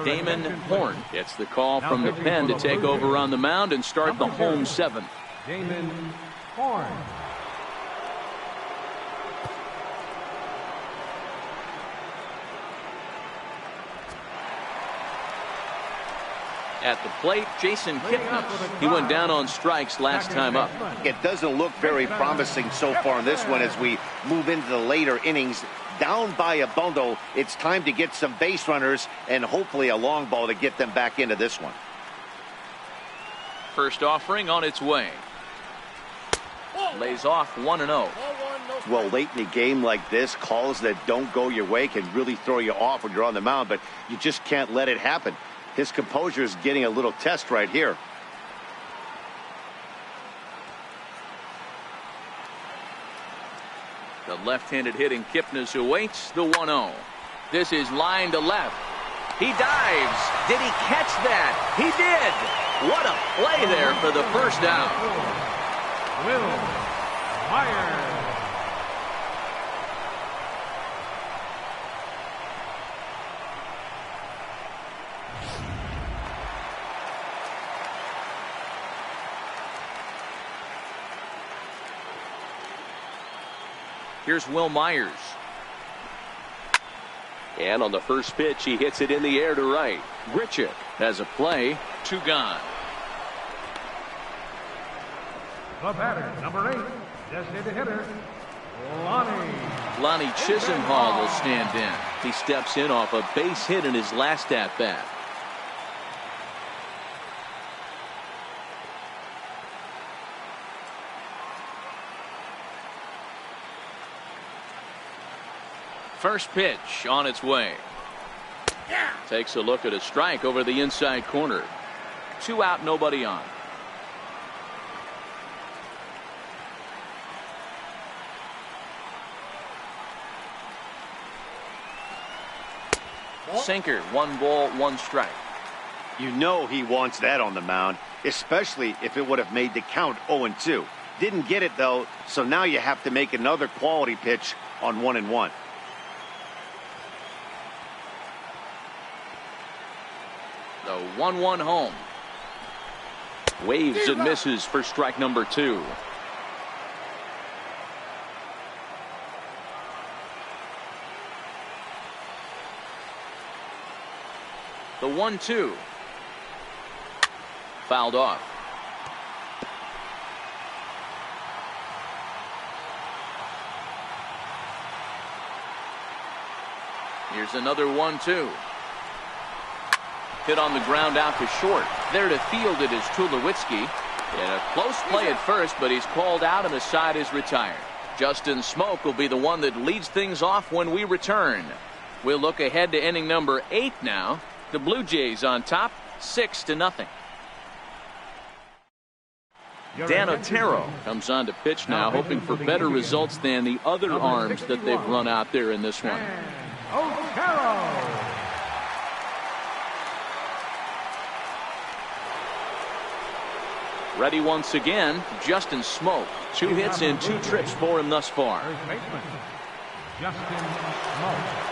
Damon Horn gets the call from the pen to take over on the mound and start the home seventh. Damon Horn. At the plate, Jason Kipnis. He went down on strikes last time up. It doesn't look very promising so far in this one as we move into the later innings. Down by a bundle, it's time to get some base runners and hopefully a long ball to get them back into this one. First offering on its way. Lays off 1-0. Well, late in a game like this, calls that don't go your way can really throw you off when you're on the mound, but you just can't let it happen. His composure is getting a little test right here. The left-handed hitting Kipnis awaits the 1-0. This is line to left. He dives. Did he catch that? He did. What a play there for the first out. Will Myers. Here's Will Myers. And on the first pitch, he hits it in the air to right. Grichuk has a play. 2 gone. The batter, number 8, designated hitter, Lonnie Chisenhall will stand in. He steps in off a base hit in his last at-bat. First pitch on its way. Takes a look at a strike over the inside corner. 2 out, nobody on. Sinker, 1 ball, 1 strike. You know he wants that on the mound, especially if it would have made the count 0-2. Didn't get it though, so now you have to make another quality pitch on 1-1. The 1-1 home. Waves and misses for strike number 2. The 1-2. Fouled off. Here's another 1-2. Hit on the ground out to short. There to field it is Tulowitzki. In a close play at first, but he's called out and the side is retired. Justin Smoke will be the one that leads things off when we return. We'll look ahead to inning number 8 now. The Blue Jays on top, 6-0. Dan Otero comes on to pitch now, hoping for better results than the other arms that they've run out there in this one. Otero. Ready once again, Justin Smoke. 2 hits and 2 trips for him thus far. First baseman, Justin Smoke.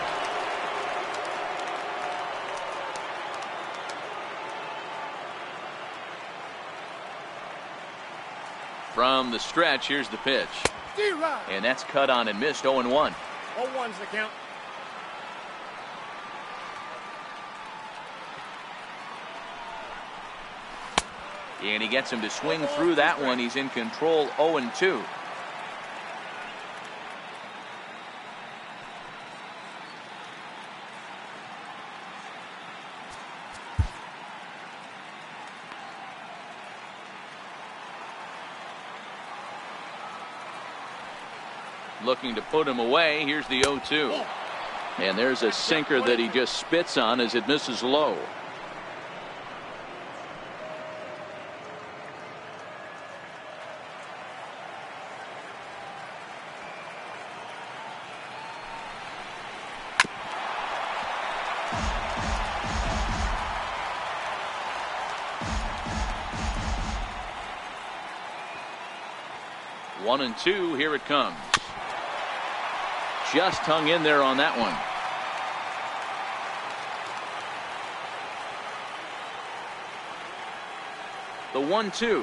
From the stretch, here's the pitch. And that's cut on and missed. 0-1. 0-1's the count. And he gets him to swing through that one. He's in control. 0-2. Looking to put him away. Here's the 0-2. And there's a sinker that he just spits on as it misses low. One and two, here it comes. Just hung in there on that one. The 1-2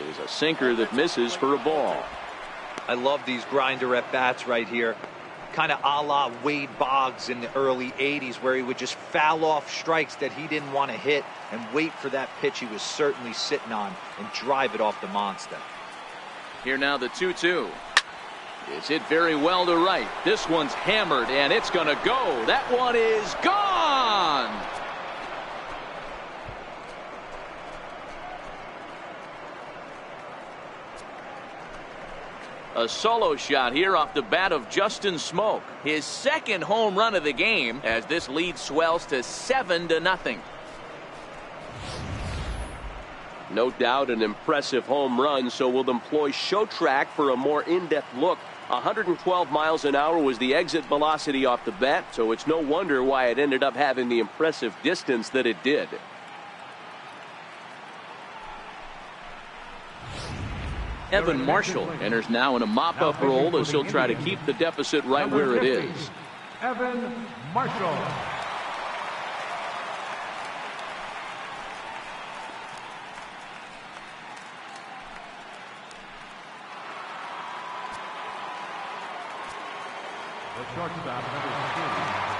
is a sinker that misses for a ball. I love these grinder at bats right here. Kind of a la Wade Boggs in the early 80s, where he would just foul off strikes that he didn't want to hit and wait for that pitch he was certainly sitting on and drive it off the monster. Here now the 2-2. It's hit very well to right. This one's hammered and it's going to go. That one is gone. A solo shot here off the bat of Justin Smoke. His second home run of the game as this lead swells to 7-0. No doubt an impressive home run, so we'll employ show track for a more in-depth look. 112 miles an hour was the exit velocity off the bat, so it's no wonder why it ended up having the impressive distance that it did. Evan Marshall enters now in a mop-up role as he'll try to keep the deficit right where it is. Evan Marshall.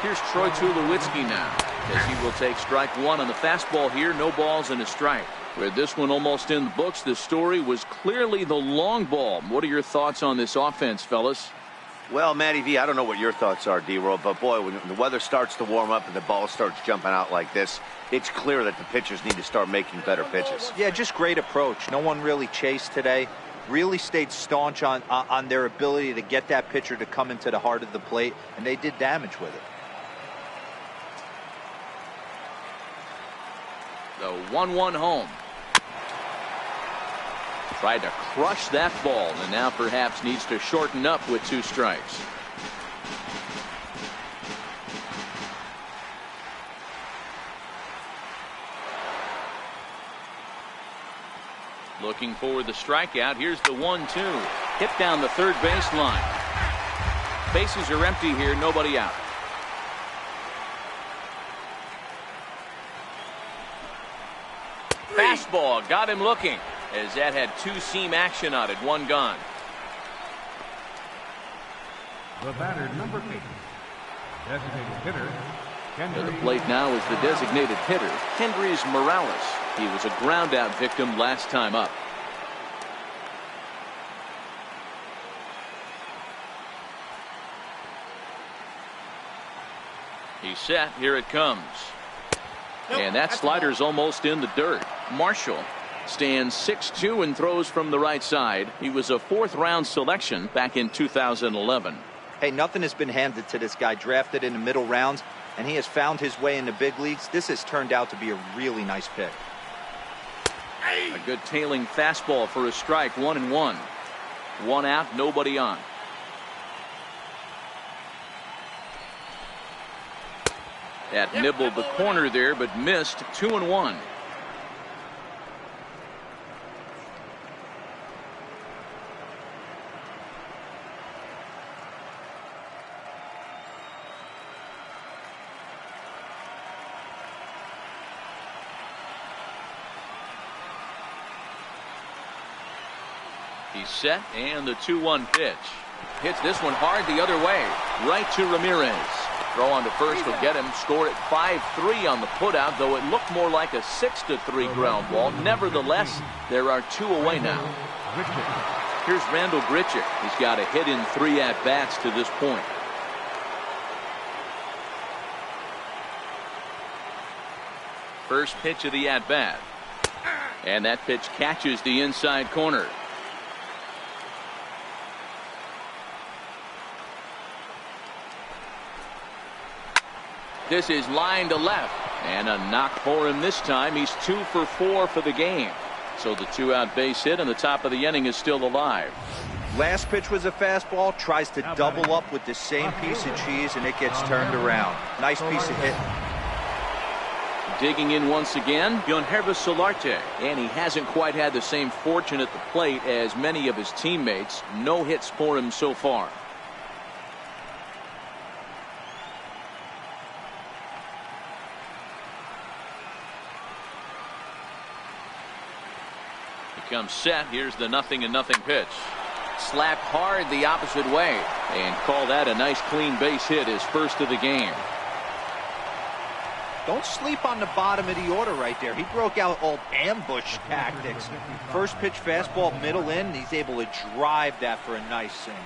Here's Troy Tulowitzki now as he will take strike one on the fastball here. No balls and a strike. With this one almost in the books, the story was clearly the long ball. What are your thoughts on this offense, fellas? Well, Matty V, I don't know what your thoughts are, D-Roll, but boy, when the weather starts to warm up and the ball starts jumping out like this, it's clear that the pitchers need to start making better pitches. Yeah, just great approach. No one really chased today. Really stayed staunch on their ability to get that pitcher to come into the heart of the plate, and they did damage with it. The 1-1 home. Tried to crush that ball and now perhaps needs to shorten up with 2 strikes. Looking for the strikeout. Here's the 1-2. Hit down the third baseline. Bases are empty here. Nobody out. Fastball got him looking as that had 2-seam action on it. 1 gone. The batter, number 8. Designated hitter. To the plate now is the designated hitter, Kendrys Morales. He was a ground out victim last time up. He's set. Here it comes. And that slider's almost in the dirt. Marshall stands 6'2" and throws from the right side. He was a 4th-round selection back in 2011. Hey, nothing has been handed to this guy. Drafted in the middle rounds, and he has found his way in the big leagues. This has turned out to be a really nice pick. A good tailing fastball for a strike. 1-1. 1 out, nobody on. That nibbled the corner there, but missed. 2-1. He's set, and the 2-1 pitch. Hits this one hard the other way. Right to Ramirez. Throw on to first will get him. Scored at 5-3 on the putout, though it looked more like a 6-3 ground ball. Nevertheless, there are 2 away now. Here's Randall Grichuk. He's got a hit in 3 at-bats to this point. First pitch of the at-bat. And that pitch catches the inside corner. This is line to left, and a knock for him this time. He's 2 for 4 for the game. So the 2-out base hit, and the top of the inning is still alive. Last pitch was a fastball. Tries to double up with the same piece of cheese, and it gets turned around. Nice piece of hit. Digging in once again, Yonhervis Solarte, and he hasn't quite had the same fortune at the plate as many of his teammates. No hits for him so far. comes set. Here's the 0-0 pitch. Slapped hard the opposite way and call that a nice clean base hit, his first of the game. Don't sleep on the bottom of the order right there. He broke out old ambush tactics. First pitch fastball middle in, and he's able to drive that for a nice single.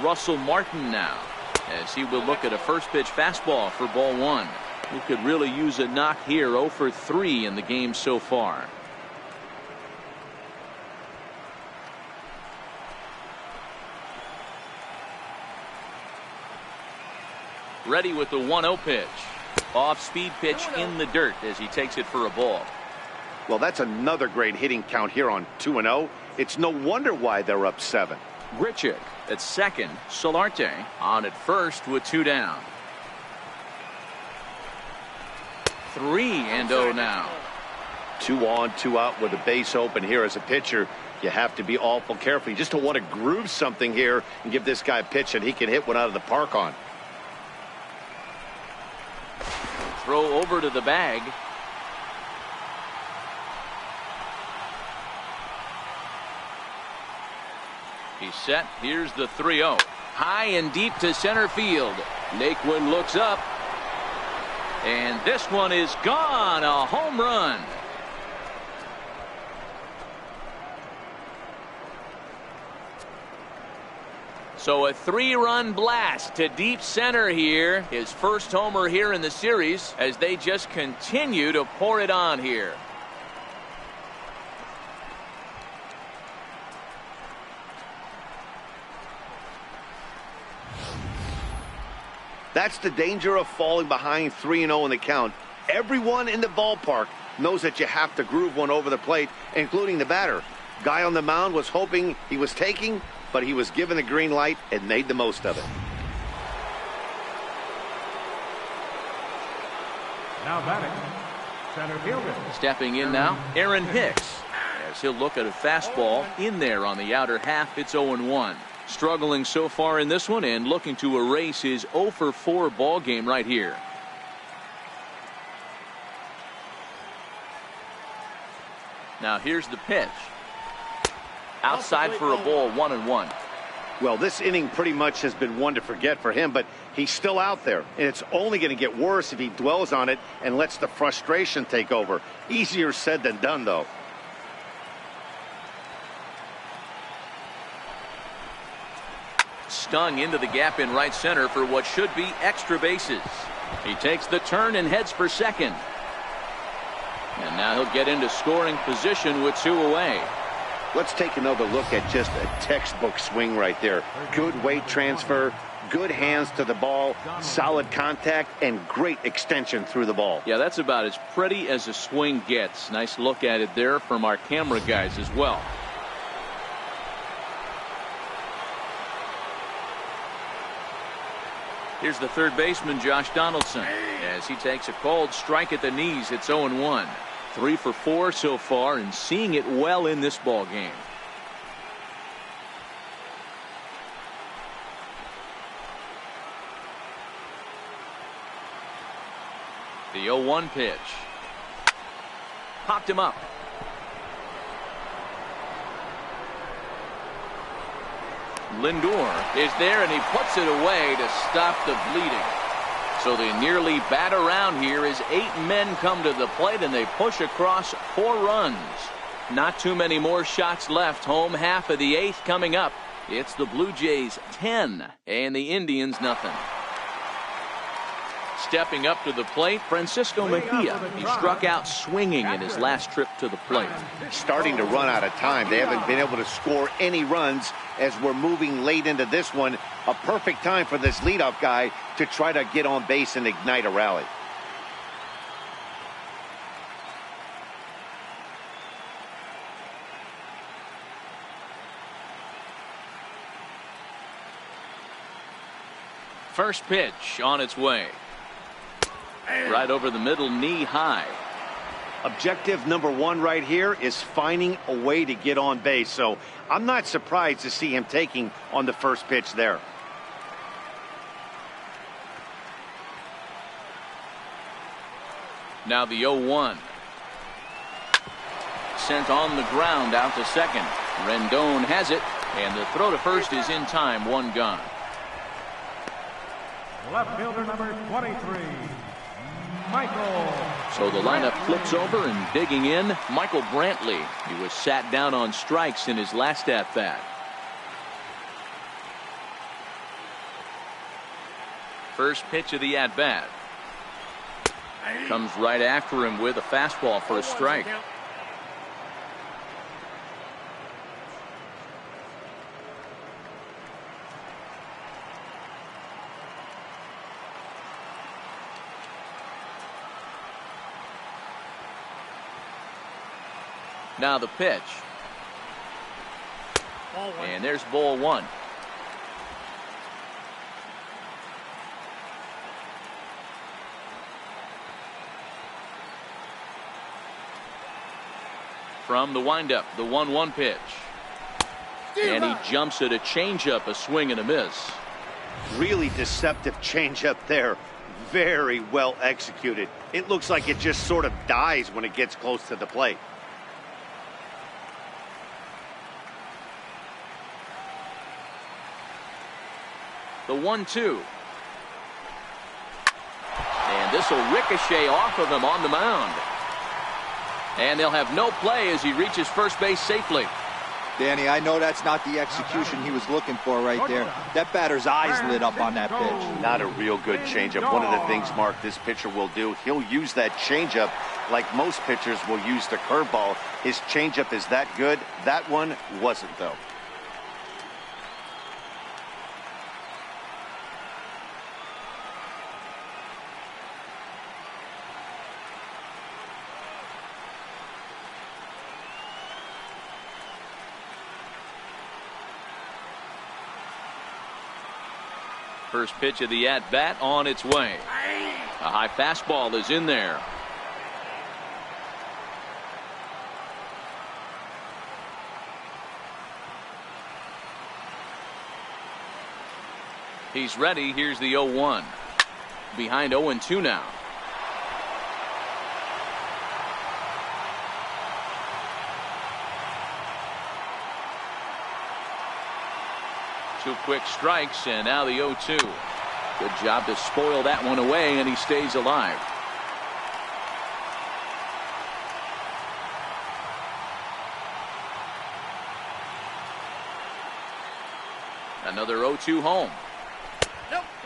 Russell Martin now, as he will look at a first pitch fastball for ball one. He could really use a knock here. 0 for 3 in the game so far. Ready with the 1-0 pitch. Off speed pitch in the dirt as he takes it for a ball. Well, that's another great hitting count here on 2-0. It's no wonder why they're up 7. Grichuk at second. Solarte on at first with 2 down. 3-0 now. 2 on, 2 out with a base open here as a pitcher. You have to be awful careful. You just don't want to groove something here and give this guy a pitch that he can hit one out of the park on. Throw over to the bag. He's set. Here's the 3-0. High and deep to center field. Naquin looks up. And this one is gone. A home run. So a 3-run blast to deep center here. His first homer here in the series as they just continue to pour it on here. That's the danger of falling behind 3-0 in the count. Everyone in the ballpark knows that you have to groove one over the plate, including the batter. Guy on the mound was hoping he was taking, but he was given the green light and made the most of it. Now batting, center fielder. Stepping in now, Aaron Hicks, as he'll look at a fastball in there on the outer half. It's 0-1. Struggling so far in this one and looking to erase his 0 for 4 ball game right here. Now here's the pitch. Outside for a ball, 1-1. Well, this inning pretty much has been one to forget for him, but he's still out there, and it's only going to get worse if he dwells on it and lets the frustration take over. Easier said than done, though. Stung into the gap in right center for what should be extra bases. He takes the turn and heads for second. And now he'll get into scoring position with 2 away. Let's take another look at just a textbook swing right there. Good weight transfer, good hands to the ball, solid contact, and great extension through the ball. Yeah, that's about as pretty as a swing gets. Nice look at it there from our camera guys as well. Here's the third baseman, Josh Donaldson, as he takes a cold strike at the knees. It's 0-1. 3 for 4 so far and seeing it well in this ball game. The 0-1 pitch. Popped him up. Lindor is there and he puts it away to stop the bleeding. So they nearly bat around here as 8 men come to the plate and they push across 4 runs. Not too many more shots left. Home half of the 8th coming up. It's the Blue Jays 10 and the Indians nothing. Stepping up to the plate, Francisco Mejia. He struck out swinging in his last trip to the plate. Starting to run out of time. They haven't been able to score any runs as we're moving late into this one. A perfect time for this leadoff guy to try to get on base and ignite a rally. First pitch on its way. Right over the middle, knee high. Objective number one right here is finding a way to get on base. So I'm not surprised to see him taking on the first pitch there. Now the 0-1. Sent on the ground out to second. Rendon has it, and the throw to first is in time. One gone. Left fielder number 23, Michael. So the lineup flips over, and digging in, Michael Brantley. He was sat down on strikes in his last at-bat. First pitch of the at-bat. Comes right after him with a fastball for a strike. Now the pitch. And there's ball one. From the windup, the 1-1 pitch. And he jumps at a changeup, a swing and a miss. Really deceptive changeup there. Very well executed. It looks like it just sort of dies when it gets close to the plate. The 1-2. And this will ricochet off of him on the mound. And they'll have no play as he reaches first base safely. Danny, I know that's not the execution he was looking for right there. That batter's eyes lit up on that pitch. Not a real good changeup. One of the things, Mark, this pitcher will do, he'll use that changeup like most pitchers will use the curveball. His changeup is that good. That one wasn't, though. First pitch of the at-bat on its way. A high fastball is in there. He's ready. Here's the 0-1. Behind 0-2 now. Two quick strikes, and now the 0-2. Good job to spoil that one away, and he stays alive. Another 0-2 home.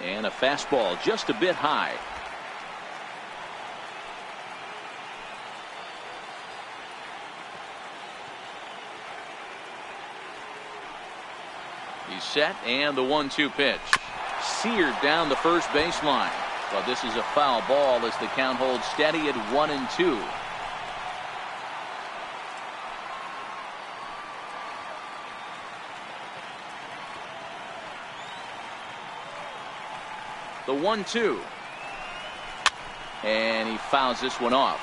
And a fastball just a bit high. He's set, and the 1-2 pitch. Seared down the first baseline. But this is a foul ball as the count holds steady at 1-2. The 1-2. And he fouls this one off.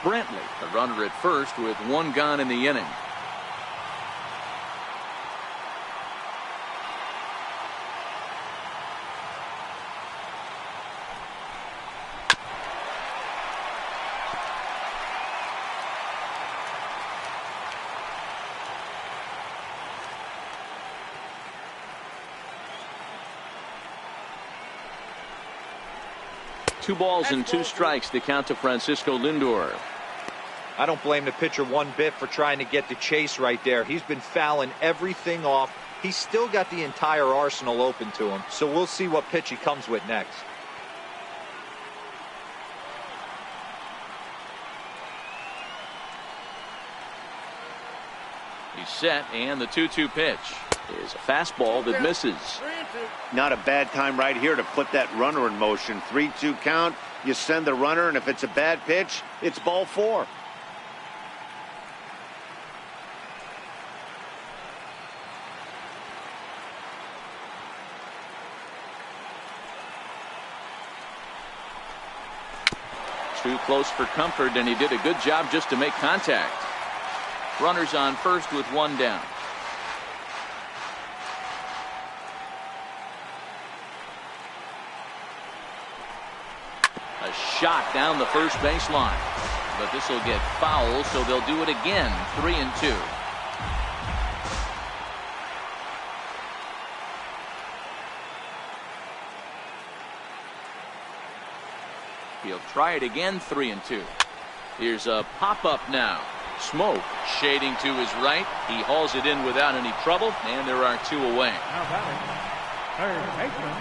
Brantley, the runner at first with one gone in the inning. Two balls and two strikes, the count to Francisco Lindor. I don't blame the pitcher one bit for trying to get the chase right there. He's been fouling everything off. He's still got the entire arsenal open to him. So we'll see what pitch he comes with next. He's set, and the 2-2 pitch is a fastball that misses. Not a bad time right here to put that runner in motion. 3-2 count. You send the runner, and if it's a bad pitch, it's ball four. Too close for comfort, and he did a good job just to make contact. Runners on first with one down. A shot down the first baseline. But this will get foul, so they'll do it again. 3-2. He'll try it again. 3-2. Here's a pop-up now. Smoke shading to his right. He hauls it in without any trouble, and there are two away. Now batting, third baseman,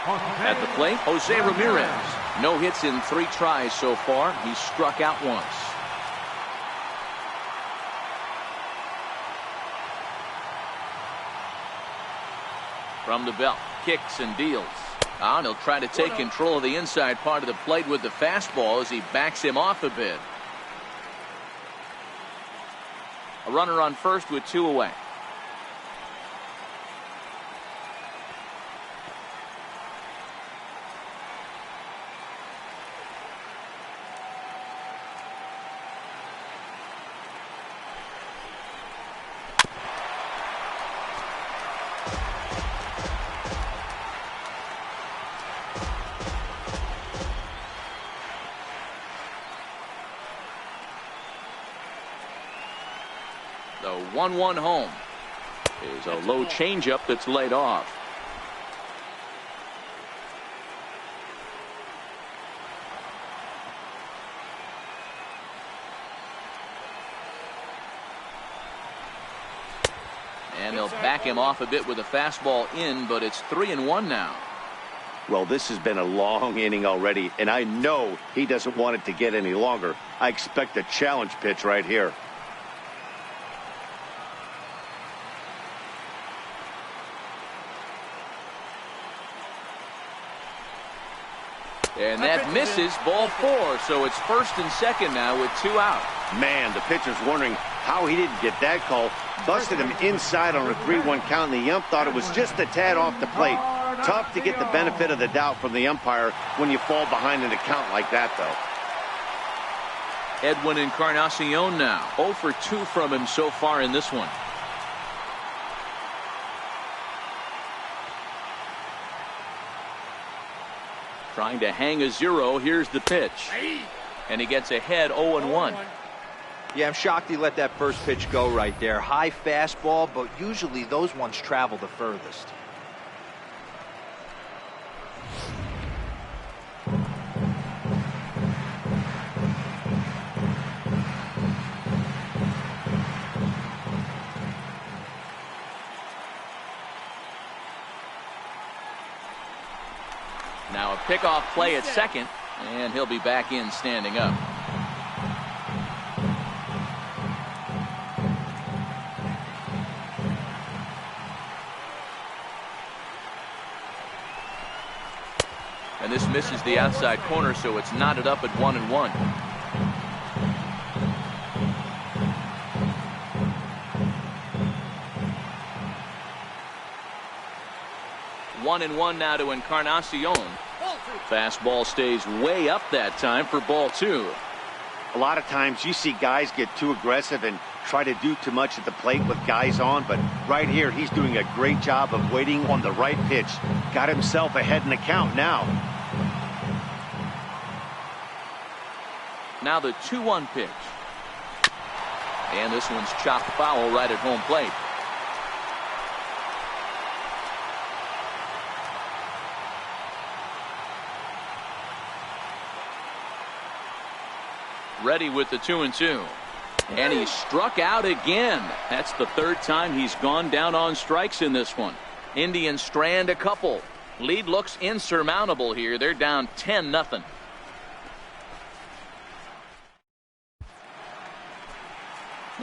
At the plate, Jose Ramirez. No hits in 3 tries so far. He's struck out once. From the belt, kicks and deals. And he'll try to take control of the inside part of the plate with the fastball as he backs him off a bit. A runner on first with 2 away. The 1-1 home is a low changeup that's laid off. And they'll back him off a bit with a fastball in, but it's 3-1 now. Well, this has been a long inning already, and I know he doesn't want it to get any longer. I expect a challenge pitch right here. And that misses. Ball 4, so it's first and second now with 2 out. Man, the pitcher's wondering how he didn't get that call. Busted him inside on a 3-1 count, and the ump thought it was just a tad off the plate. Tough to get the benefit of the doubt from the umpire when you fall behind in a count like that, though. Edwin Encarnacion now. 0 for 2 from him so far in this one. Trying to hang a 0. Here's the pitch. And he gets ahead 0-1. Yeah, I'm shocked he let that first pitch go right there. High fastball, but usually those ones travel the furthest. Now a pickoff play at second, and he'll be back in standing up. And this misses the outside corner, so it's knotted up at 1-1. One and one now to Encarnacion. Fastball stays way up that time for ball 2. A lot of times you see guys get too aggressive and try to do too much at the plate with guys on, but right here he's doing a great job of waiting on the right pitch. Got himself ahead in the count now. Now the 2-1 pitch. And this one's chopped foul right at home plate. Ready with the 2-2. And he struck out again. That's the 3rd time he's gone down on strikes in this one. Indians strand a couple. Lead looks insurmountable here. They're down 10-0.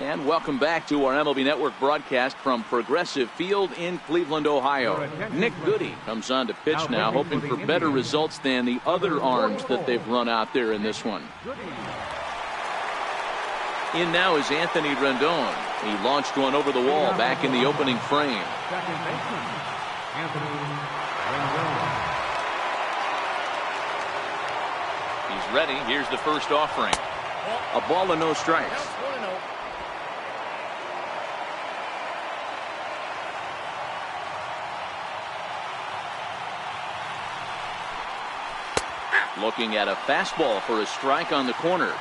And welcome back to our MLB Network broadcast from Progressive Field in Cleveland, Ohio. Nick Goody comes on to pitch now, hoping for better results than the other arms that they've run out there in this one. In now is Anthony Rendon. He launched one over the wall back in the opening frame. second baseman, Anthony Rendon. He's ready. Here's the first offering. A ball and no strikes. Counts 1-0. Looking at a fastball for a strike on the corner.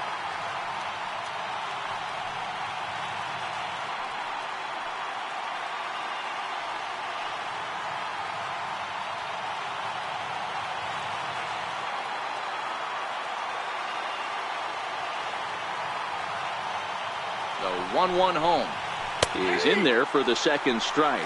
The 1-1 home. He's in there for the second strike.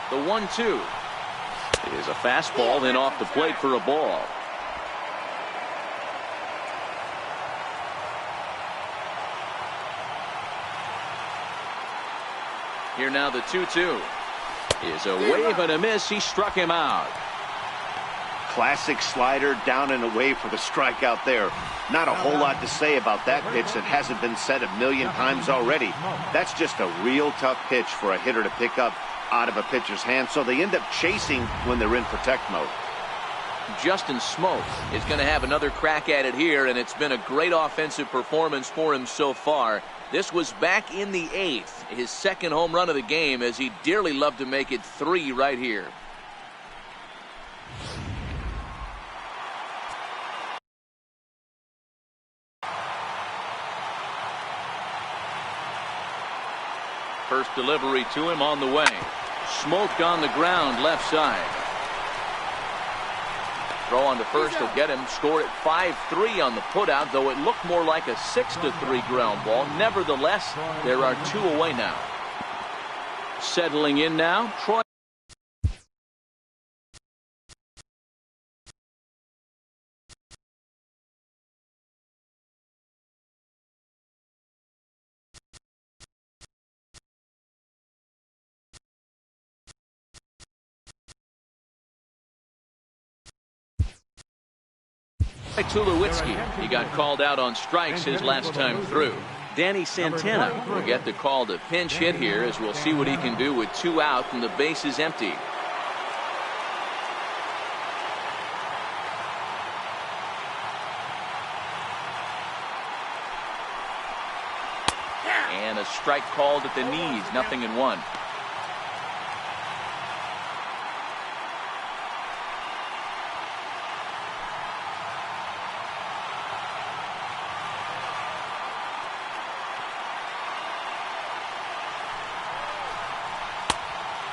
The 1-2 is a fastball, then off the plate for a ball. Here now the 2-2 is a wave and a miss. He struck him out. Classic slider down and away for the strikeout there. Not a whole lot to say about that pitch that hasn't been said a million times already. That's just a real tough pitch for a hitter to pick up out of a pitcher's hand, so they end up chasing when they're in protect mode. Justin Smoak is going to have another crack at it here, and it's been a great offensive performance for him so far. This was back in the 8th, his second home run of the game, as he dearly loved to make it 3 right here. First delivery to him on the way. Smoke on the ground, left side. Throw on to first will get him. Scored at 5-3 on the putout, though it looked more like a 6-3 ground ball. Nevertheless, there are 2 away now. Settling in now, Troy. Tulowitzki. He got called out on strikes his last time through. Danny Santana will get the call to pinch hit here, as we'll see what he can do with 2 out and the base is empty. And a strike called at the knees, 0-1.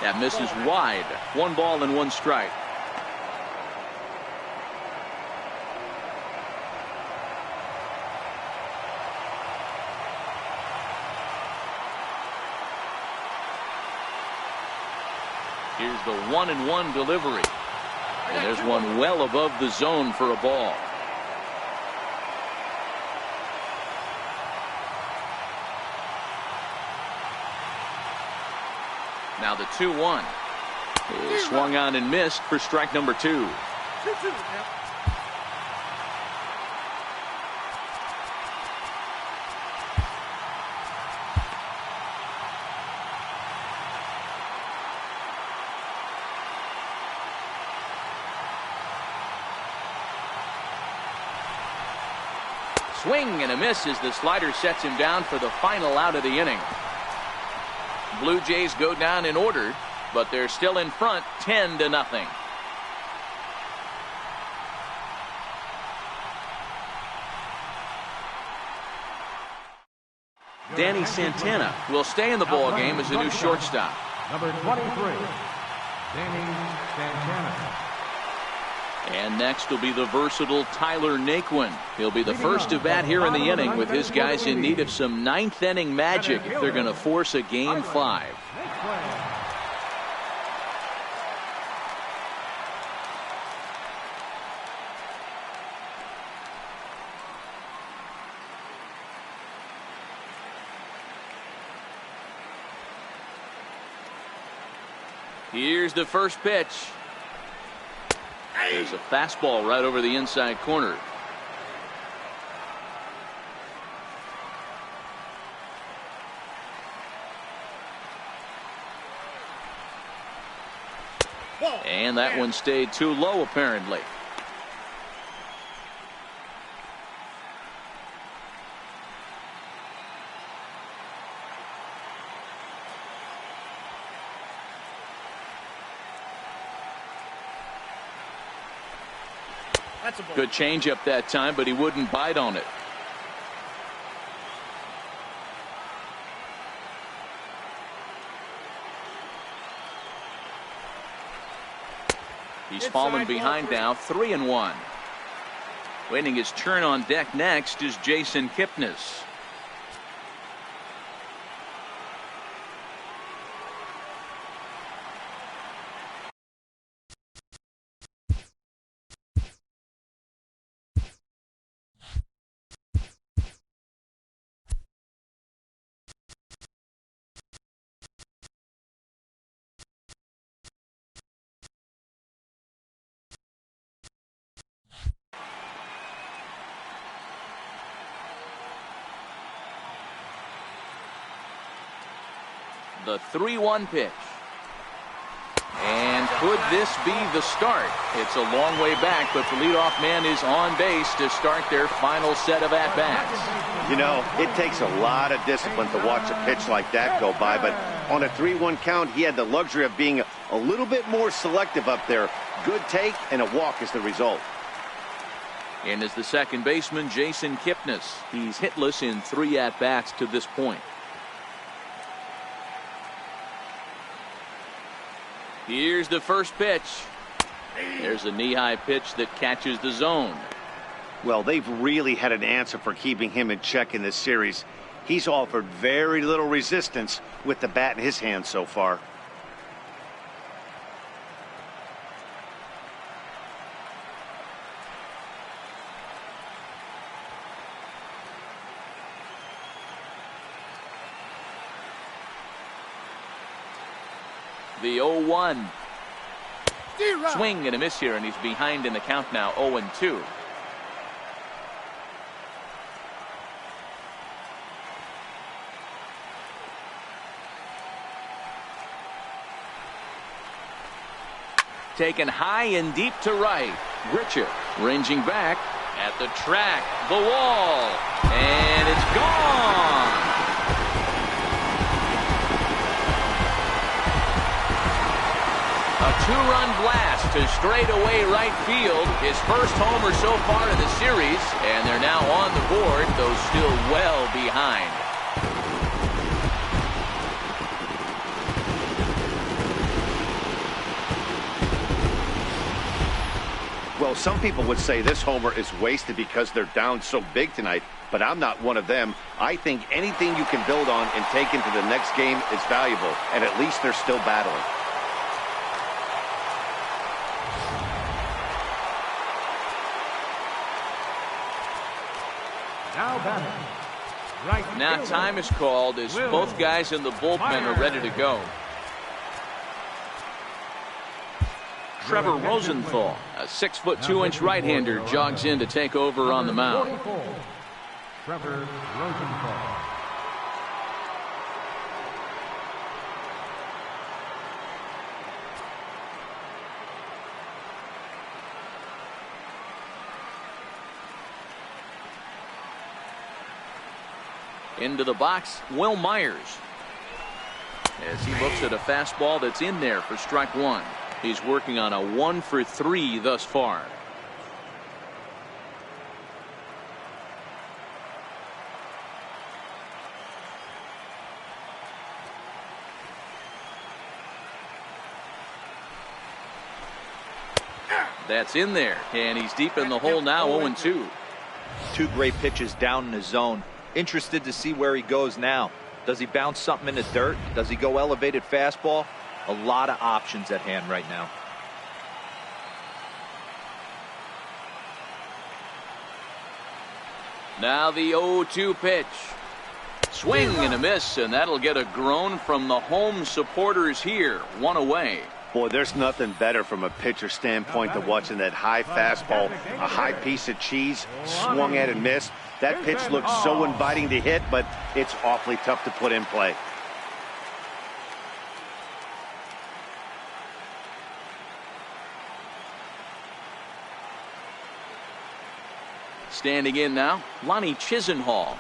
That misses wide. 1 ball and 1 strike. Here's the 1-1 delivery. And there's one well above the zone for a ball. Now the 2-1 is swung on and missed for strike number 2. 2-2. Swing and a miss as the slider sets him down for the final out of the inning. Blue Jays go down in order, but they're still in front 10-0. Danny Santana will stay in the ball game as a new shortstop. Number 23, Danny Santana. And next will be the versatile Tyler Naquin. He'll be the first to bat here in the inning, with his guys in need of some 9th inning magic if they're going to force a game 5. Here's the first pitch. There's a fastball right over the inside corner. And that one stayed too low, apparently. That's a ball. Good changeup that time, but he wouldn't bite on it. He's fallen behind now, 3-1. Waiting his turn on deck next is Jason Kipnis. The 3-1 pitch. And could this be the start? It's a long way back, but the leadoff man is on base to start their final set of at-bats. You know, it takes a lot of discipline to watch a pitch like that go by, but on a 3-1 count, he had the luxury of being a little bit more selective up there. Good take, and a walk is the result. And as the second baseman, Jason Kipnis. He's hitless in 3 at-bats to this point. Here's the first pitch. There's a knee-high pitch that catches the zone. Well, they've really had an answer for keeping him in check in this series. He's offered very little resistance with the bat in his hand so far. The 0-1. Swing and a miss here, and he's behind in the count now, 0-2. Taken high and deep to right. Richard ranging back at the track, the wall, and it's gone. A 2-run blast to straightaway right field. His first homer so far in the series, and they're now on the board, though still well behind. Well, some people would say this homer is wasted because they're down so big tonight, but I'm not one of them. I think anything you can build on and take into the next game is valuable, and at least they're still battling. Now time is called as both guys in the bullpen are ready to go. Trevor Rosenthal, a 6'2" right-hander, jogs in to take over on the mound. Trevor Rosenthal. Into the box, Will Myers. As he looks at a fastball that's in there for strike one. He's working on a 1-for-3 thus far. That's in there, and he's deep in the hole now, 0-2. 2 great pitches down in the zone. Interested to see where he goes now. Does he bounce something in the dirt? Does he go elevated fastball? A lot of options at hand right now. Now the 0-2 pitch. Swing and a miss, and that'll get a groan from the home supporters here. 1 away. Boy, there's nothing better from a pitcher standpoint than watching that high fastball, a high piece of cheese, swung at and missed. That pitch looks so inviting to hit, but it's awfully tough to put in play. Standing in now, Lonnie Chisenhall.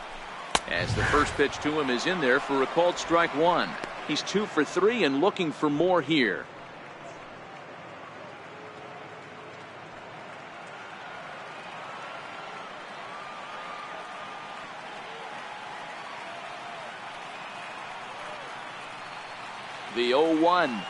As the first pitch to him is in there for a called strike one. He's 2 for 3 and looking for more here. The 0-1.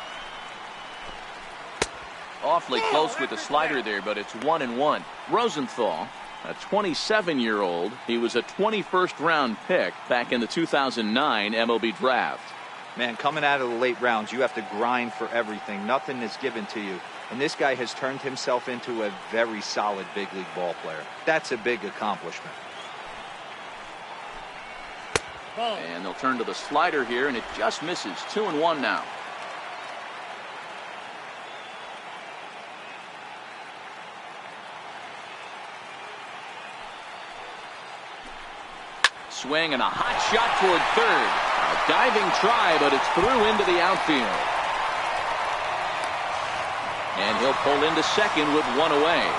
Awfully close with the slider there, but it's 1-1. Rosenthal, a 27-year-old. He was a 21st round pick back in the 2009 MLB draft. Man, coming out of the late rounds, you have to grind for everything. Nothing is given to you. And this guy has turned himself into a very solid big league ball player. That's a big accomplishment. And they'll turn to the slider here, and it just misses. 2-1 now. Swing and a hot shot toward third. A diving try, but it's through into the outfield. And he'll pull into second with one away.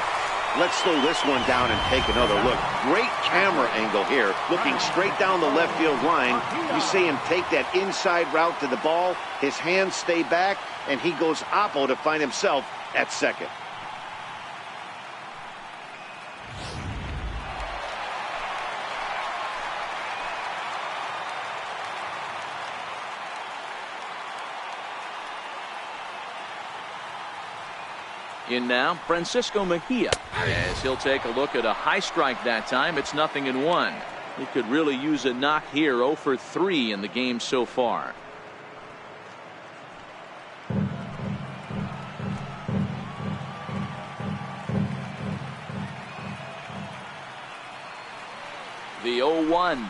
Let's slow this one down and take another look. Great camera angle here, looking straight down the left field line. You see him take that inside route to the ball. His hands stay back, and he goes oppo to find himself at second. In now, Francisco Mejia, as he'll take a look at a high strike that time. It's 0-1. He could really use a knock here. 0 for 3 in the game so far. The 0-1.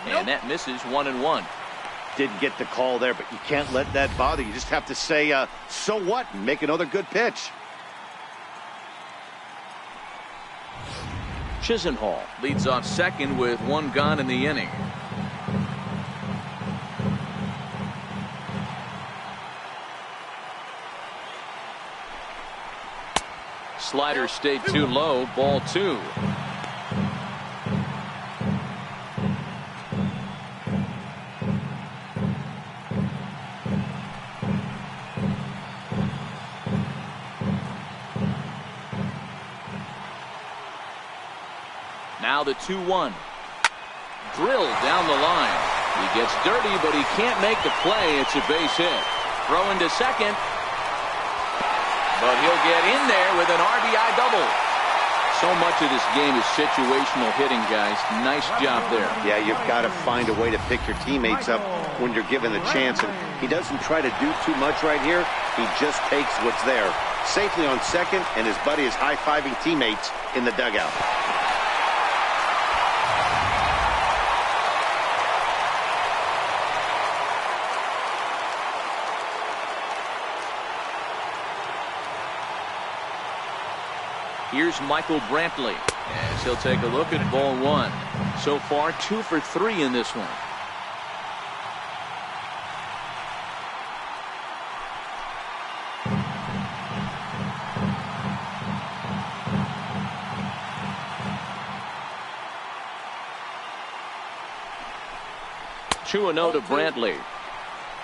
And that misses. 1-1. Didn't get the call there, but you can't let that bother. You just have to say, so what, and make another good pitch. Chisenhall leads off second with one gone in the inning. Slider stayed too low. Ball 2. Now the 2-1. Drilled down the line. He gets dirty, but he can't make the play. It's a base hit. Throw into second. But he'll get in there with an RBI double. So much of this game is situational hitting, guys. Nice job there. Yeah, you've got to find a way to pick your teammates up when you're given the chance. And he doesn't try to do too much right here. He just takes what's there. Safely on second, and his buddy is high-fiving teammates in the dugout. Here's Michael Brantley as he'll take a look at ball 1. So far 2 for 3 in this one. Two and 0 to Brantley.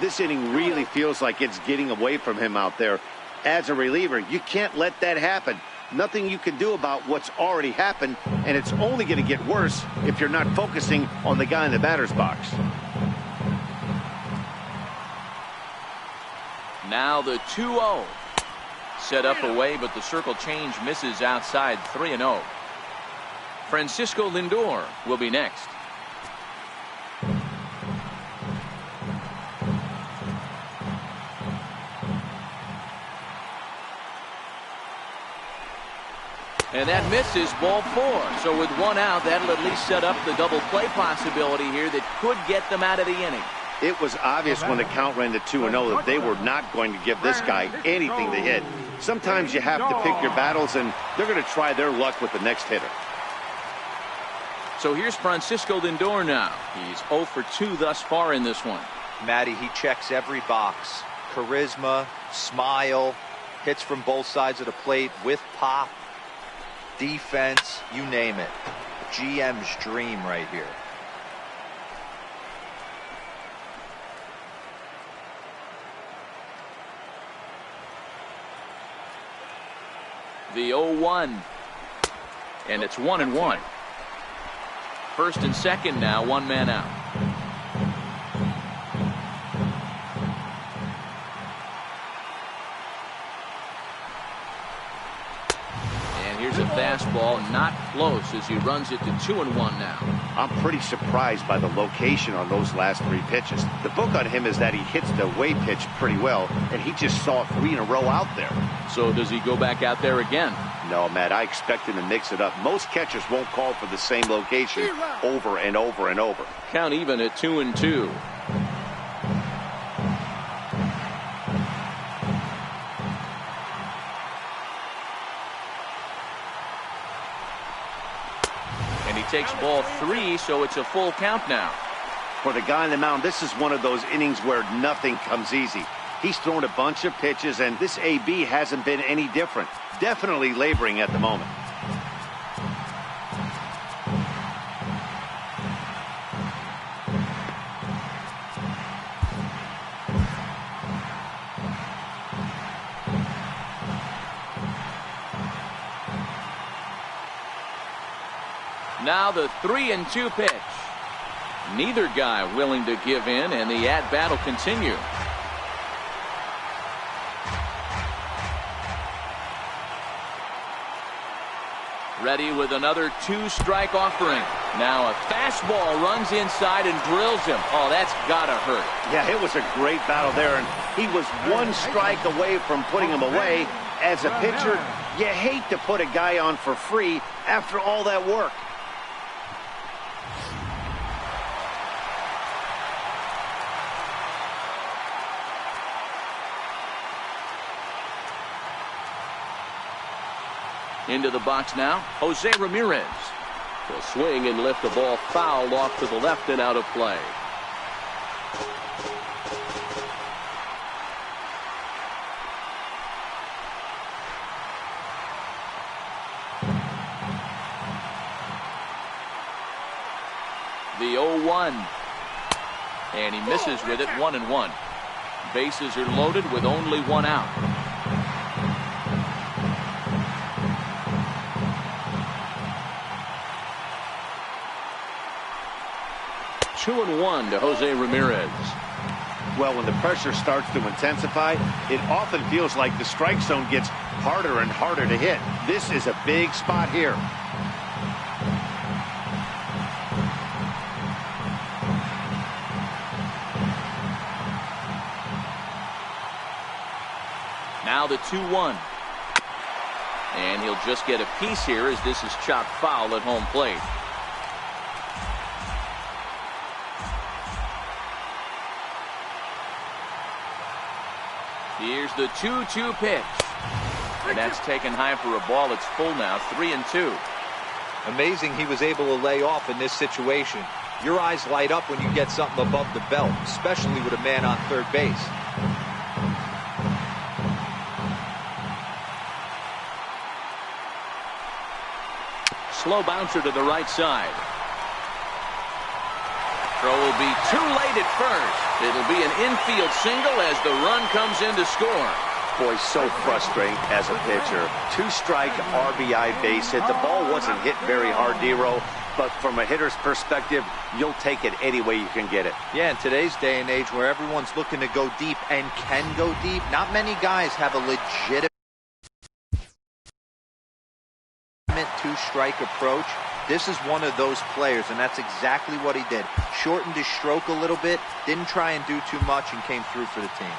This inning really feels like it's getting away from him out there. As a reliever, you can't let that happen. Nothing you can do about what's already happened, and it's only going to get worse if you're not focusing on the guy in the batter's box. Now the 2-0. Set up away, but the circle change misses outside. 3-0. Francisco Lindor will be next. And that misses. Ball 4. So with one out, that'll at least set up the double play possibility here that could get them out of the inning. It was obvious when the count ran to 2-0 that they were not going to give this guy anything to hit. Sometimes you have to pick your battles, and they're going to try their luck with the next hitter. So here's Francisco Lindor now. He's 0 for 2 thus far in this one. Matty, he checks every box. Charisma, smile, hits from both sides of the plate with pop, defense, you name it. GM's dream right here. The 0-1. And it's 1-1. First and second now, one man out. And here's a fastball, not close as he runs it to 2-1 now. I'm pretty surprised by the location on those last 3 pitches. The book on him is that he hits the away pitch pretty well, and he just saw 3 in a row out there. So does he go back out there again? No, Matt, I expect him to mix it up. Most catchers won't call for the same location over and over and over. Count even at 2-2. And he takes ball 3, so it's a full count now. For the guy on the mound, this is one of those innings where nothing comes easy. He's thrown a bunch of pitches, and this AB hasn't been any different. Definitely laboring at the moment. Now the 3-2 pitch. Neither guy willing to give in, and the at-bat will continue. Ready with another 2-strike offering. Now a fastball runs inside and drills him. Oh, that's gotta hurt. Yeah, it was a great battle there, and he was 1 strike away from putting him away. As a pitcher, you hate to put a guy on for free after all that work. Into the box now, Jose Ramirez. He'll swing and lift the ball foul off to the left and out of play. The 0-1. And he misses with it, 1-1. Bases are loaded with only 1 out. Two and 1 to Jose Ramirez. Well, when the pressure starts to intensify, it often feels like the strike zone gets harder and harder to hit. This is a big spot here. Now the 2-1. And he'll just get a piece here as this is chopped foul at home plate. Here's the 2-2 pitch. And that's taken high for a ball. It's full now, 3-2. Amazing he was able to lay off in this situation. Your eyes light up when you get something above the belt, especially with a man on third base. Slow bouncer to the right side. Throw will be too late at first. It'll be an infield single as the run comes in to score. Boy, so frustrating as a pitcher. 2-strike RBI base hit. The ball wasn't hit very hard, Dero, but from a hitter's perspective, you'll take it any way you can get it. Yeah, in today's day and age where everyone's looking to go deep and can go deep, not many guys have a legitimate 2-strike approach. This is one of those players, and that's exactly what he did. Shortened his stroke a little bit, didn't try and do too much, and came through for the team.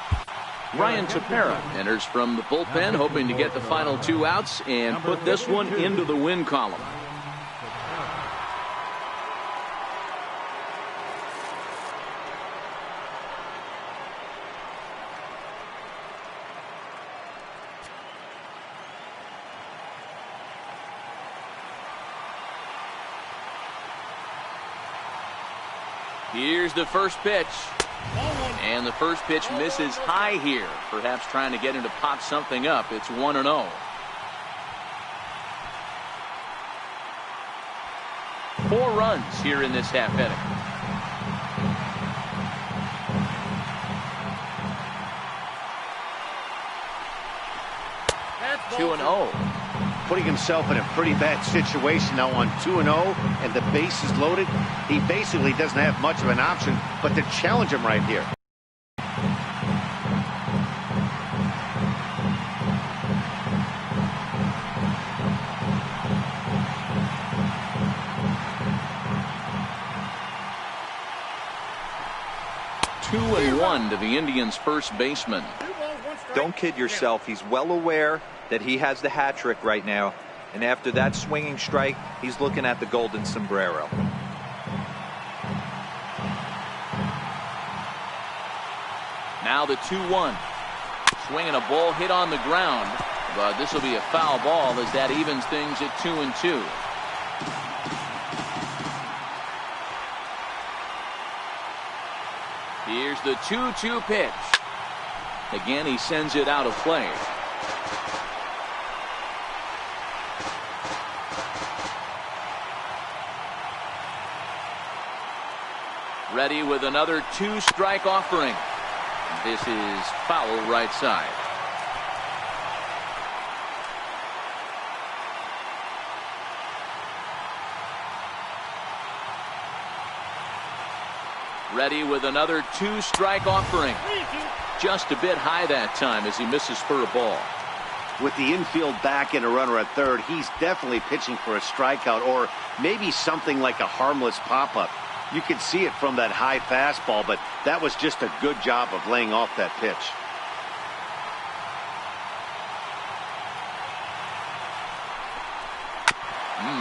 Ryan Tepera enters from the bullpen, hoping to get the final 2 outs and put this one into the win column. Here's the first pitch. And the first pitch misses high here. Perhaps trying to get him to pop something up. It's 1-0. 4 runs here in this half inning. 2-0. Putting himself in a pretty bad situation now on 2-0 and the base is loaded. He basically doesn't have much of an option but to challenge him right here. Two and one to the Indians' first baseman. Don't kid yourself. He's well aware that he has the hat trick right now. And after that swinging strike, he's looking at the golden sombrero. Now the 2-1. Swinging a ball hit on the ground. But this will be a foul ball as that evens things at 2-2. Here's the 2-2 pitch. Again, he sends it out of play. Ready with another 2-strike offering. This is foul right side. Ready with another 2-strike offering. Just a bit high that time as he misses for a ball. With the infield back and a runner at third, he's definitely pitching for a strikeout or maybe something like a harmless pop-up. You could see it from that high fastball, but that was just a good job of laying off that pitch.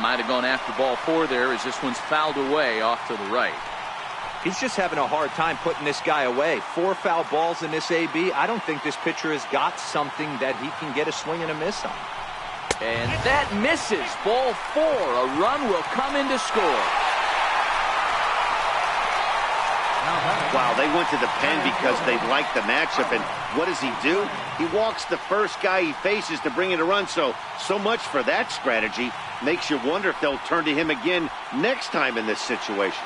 Might have gone after ball 4 there as this one's fouled away off to the right. He's just having a hard time putting this guy away. 4 foul balls in this AB. I don't think this pitcher has got something that he can get a swing and a miss on. And that misses. Ball 4. A run will come in to score. Wow, they went to the pen because they liked the matchup. And what does he do? He walks the first guy he faces to bring in a run. So much for that strategy. Makes you wonder if they'll turn to him again next time in this situation.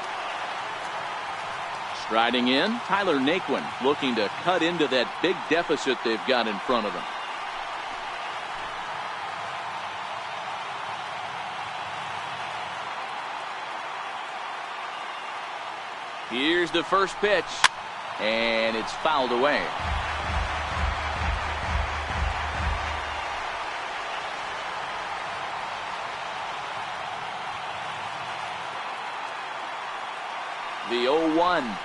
Striding in, Tyler Naquin looking to cut into that big deficit they've got in front of them. Here's the first pitch, and it's fouled away. The 0-1.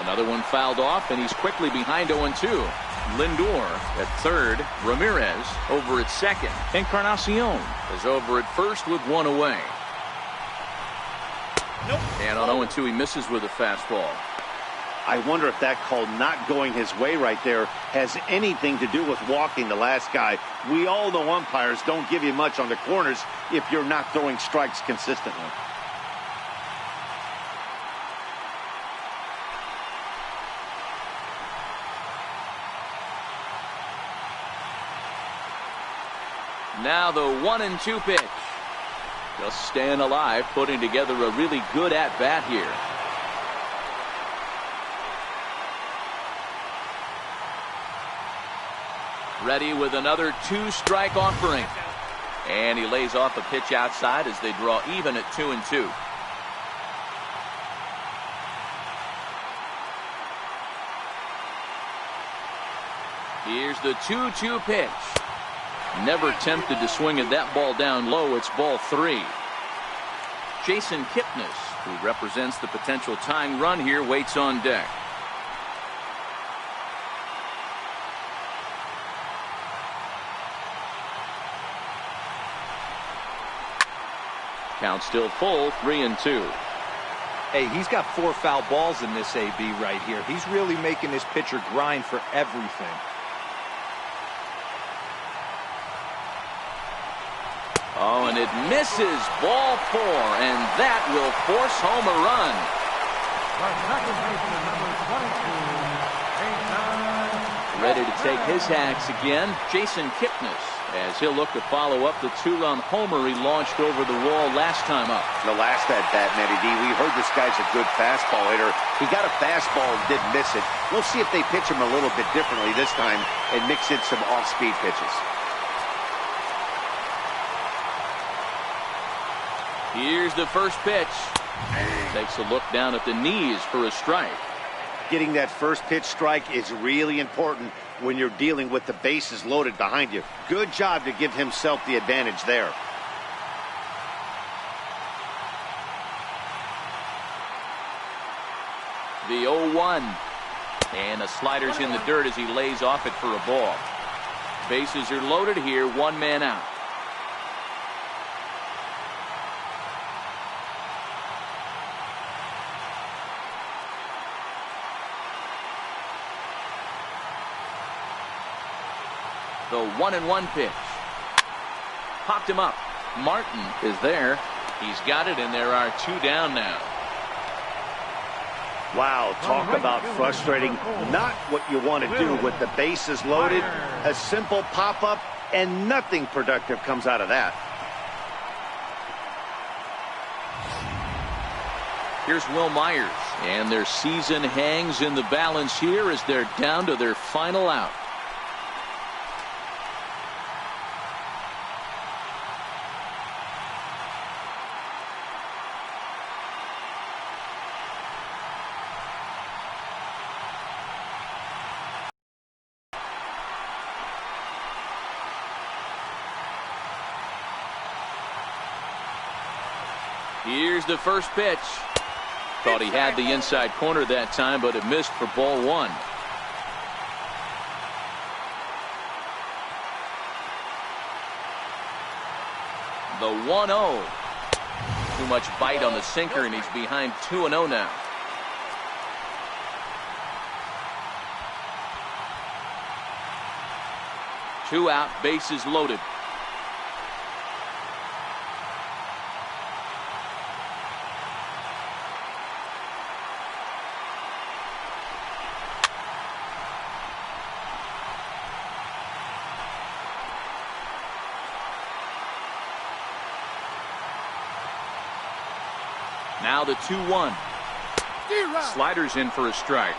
Another one fouled off, and he's quickly behind 0-2. Lindor at third. Ramirez over at second. Encarnacion is over at first with 1 away. Nope. And on 0-2, he misses with a fastball. I wonder if that call not going his way right there has anything to do with walking the last guy. We all know umpires don't give you much on the corners if you're not throwing strikes consistently. Now the 1-2 pitch. Just staying alive, putting together a really good at-bat here. Ready with another 2-strike offering. And he lays off a pitch outside as they draw even at 2-2. Here's the 2-2 pitch. Never tempted to swing at that ball down low. It's ball 3. Jason Kipnis, who represents the potential tying run here, waits on deck. Count still full, 3-2. Hey, he's got 4 foul balls in this AB right here. He's really making this pitcher grind for everything. Oh, and it misses. Ball 4, and that will force home a run. The second baseman, number 22, Ready to take his hacks again, Jason Kipnis, as he'll look to follow up the two-run homer he launched over the wall last time up. The last at-bat, Matty D, we heard this guy's a good fastball hitter. He got a fastball and didn't miss it. We'll see if they pitch him a little bit differently this time and mix in some off-speed pitches. Here's the first pitch. Takes a look down at the knees for a strike. Getting that first pitch strike is really important when you're dealing with the bases loaded behind you. Good job to give himself the advantage there. The 0-1. And a slider's in the dirt as he lays off it for a ball. Bases are loaded here, one man out. The 1-1 pitch. Popped him up. Martin is there. He's got it, and there are two down now. Wow, talk about frustrating. Not what you want to do with the bases loaded. A simple pop-up, and nothing productive comes out of that. Here's Will Myers, and their season hangs in the balance here as they're down to their final out. Here's the first pitch. Thought he had the inside corner that time, but it missed for ball one. The 1-0. Too much bite on the sinker, and he's behind 2-0 now. Two out, bases loaded. Now the 2-1. Sliders in for a strike.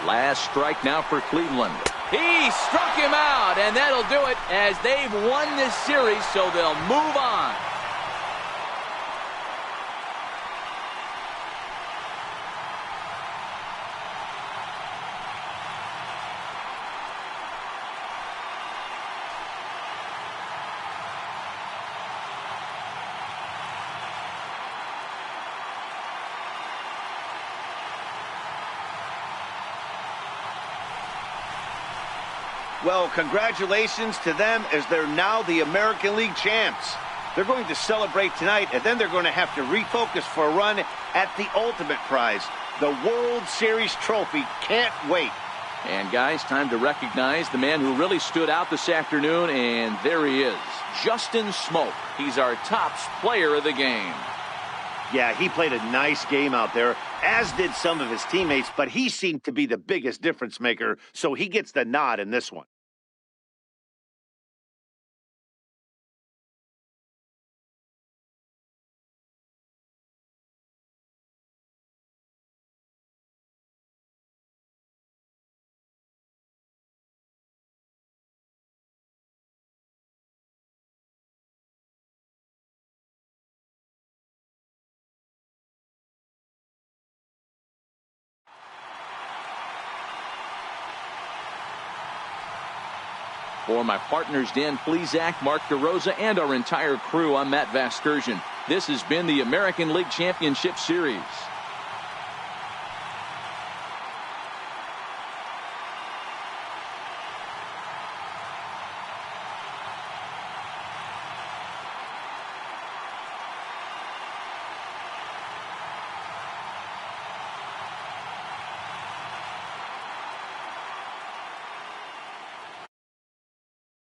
Last strike now for Cleveland. He struck him out, and that'll do it as they've won this series, so they'll move on. Well, congratulations to them as they're now the American League champs. They're going to celebrate tonight, and then they're going to have to refocus for a run at the ultimate prize, the World Series trophy. Can't wait. And guys, time to recognize the man who really stood out this afternoon, and there he is, Justin Smoak. He's our top player of the game. Yeah, he played a nice game out there, as did some of his teammates, but he seemed to be the biggest difference maker, so he gets the nod in this one. For my partners, Dan Plesac, Mark DeRosa, and our entire crew, I'm Matt Vasgersian. This has been the American League Championship Series.